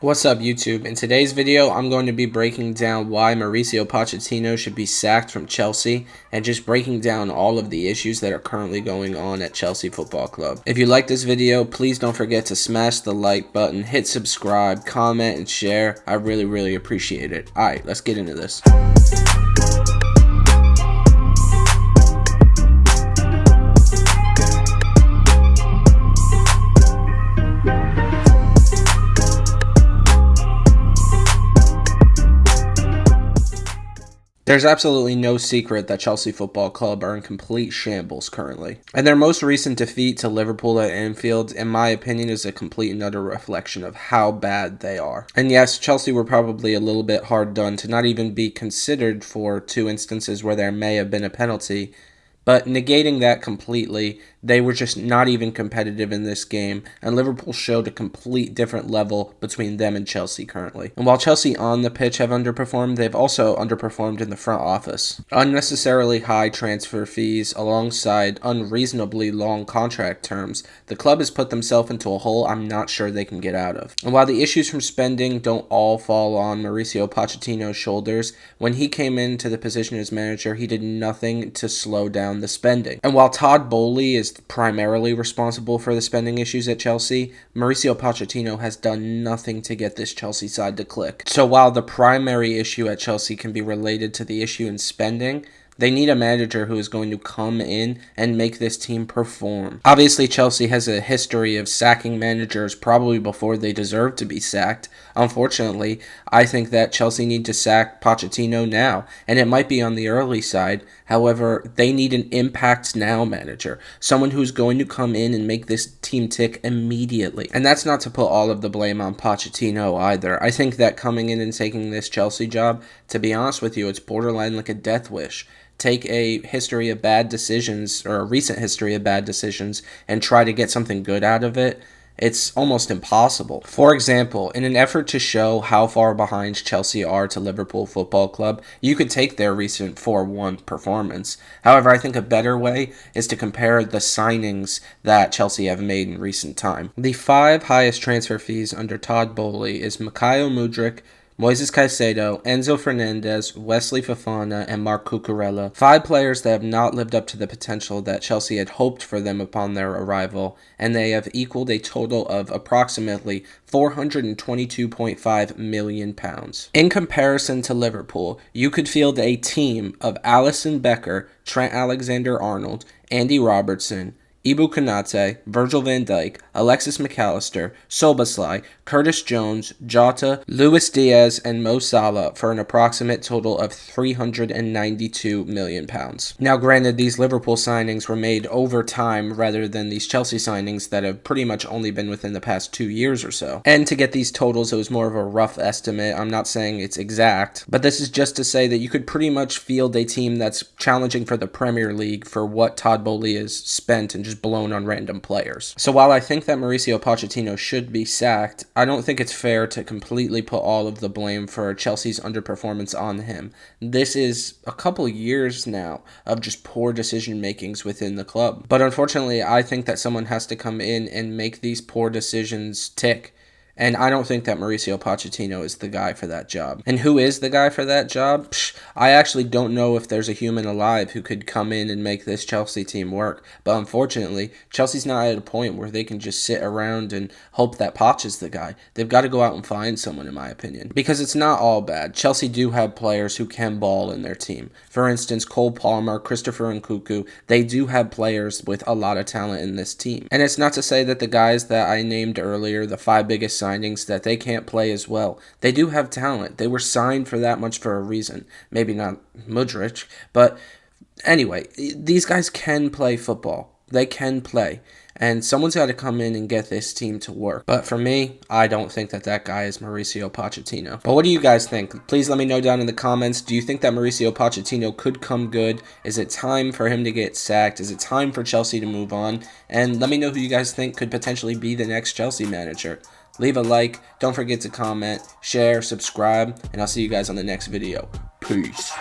What's up YouTube? In today's video, I'm going to be breaking down why Mauricio Pochettino should be sacked from Chelsea and just breaking down all of the issues that are currently going on at Chelsea Football Club. If you like this video, please don't forget to smash the like button, hit subscribe, comment, and share. I really appreciate it. Alright, let's get into this. There's absolutely no secret that Chelsea Football Club are in complete shambles currently. And their most recent defeat to Liverpool at Anfield, in my opinion, is a complete and utter reflection of how bad they are. And yes, Chelsea were probably a little bit hard done to not even be considered for two instances where there may have been a penalty. But negating that completely, they were just not even competitive in this game, and Liverpool showed a complete different level between them and Chelsea currently. And while Chelsea on the pitch have underperformed, they've also underperformed in the front office. Unnecessarily high transfer fees alongside unreasonably long contract terms, the club has put themselves into a hole I'm not sure they can get out of. And while the issues from spending don't all fall on Mauricio Pochettino's shoulders, when he came into the position as manager, he did nothing to slow down the spending. And while Todd Boehly is primarily responsible for the spending issues at Chelsea, Mauricio Pochettino has done nothing to get this Chelsea side to click. So while the primary issue at Chelsea can be related to the issue in spending, they need a manager who is going to come in and make this team perform. Obviously, Chelsea has a history of sacking managers probably before they deserve to be sacked. Unfortunately, I think that Chelsea need to sack Pochettino now, and it might be on the early side. However, they need an impact now manager, someone who's going to come in and make this team tick immediately. And that's not to put all of the blame on Pochettino either. I think that coming in and taking this Chelsea job, to be honest with you, it's borderline like a death wish. Take a history of bad decisions, or a recent history of bad decisions, and try to get something good out of it. It's almost impossible. For example, in an effort to show how far behind Chelsea are to Liverpool Football Club, you could take their recent 4-1 performance. However, I think a better way is to compare the signings that Chelsea have made in recent time. The 5 highest transfer fees under Todd Boehly is Mikhail Mudryk, Moises Caicedo, Enzo Fernandez, Wesley Fofana, and Marc Cucurella. 5 players that have not lived up to the potential that Chelsea had hoped for them upon their arrival, and they have equaled a total of approximately £422.5 million. In comparison to Liverpool, you could field a team of Alisson Becker, Trent Alexander-Arnold, Andy Robertson, Ibu Konate, Virgil van Dijk, Alexis McAllister, Szoboszlai, Curtis Jones, Jota, Luis Diaz, and Mo Salah for an approximate total of £392 million. Now granted, these Liverpool signings were made over time rather than these Chelsea signings that have pretty much only been within the past 2 years or so. And to get these totals, it was more of a rough estimate. I'm not saying it's exact, but this is just to say that you could pretty much field a team that's challenging for the Premier League for what Todd Boehly has spent and just blown on random players. So while I think that Mauricio Pochettino should be sacked, I don't think it's fair to completely put all of the blame for Chelsea's underperformance on him. This is a couple years now of just poor decision makings within the club. But unfortunately, I think that someone has to come in and make these poor decisions tick. And I don't think that Mauricio Pochettino is the guy for that job. And who is the guy for that job? I actually don't know if there's a human alive who could come in and make this Chelsea team work. But unfortunately, Chelsea's not at a point where they can just sit around and hope that Poch is the guy. They've got to go out and find someone, in my opinion. Because it's not all bad. Chelsea do have players who can ball in their team. For instance, Cole Palmer, Christopher Nkunku, they do have players with a lot of talent in this team. And it's not to say that the guys that I named earlier, the 5 biggest signings, that they can't play as well. They do have talent. They were signed for that much for a reason. Maybe not Mudryk, but anyway, these guys can play football. They can play. And someone's got to come in and get this team to work. But for me, I don't think that that guy is Mauricio Pochettino. But what do you guys think? Please let me know down in the comments. Do you think that Mauricio Pochettino could come good? Is it time for him to get sacked? Is it time for Chelsea to move on? And let me know who you guys think could potentially be the next Chelsea manager. Leave a like, don't forget to comment, share, subscribe, and I'll see you guys on the next video. Peace.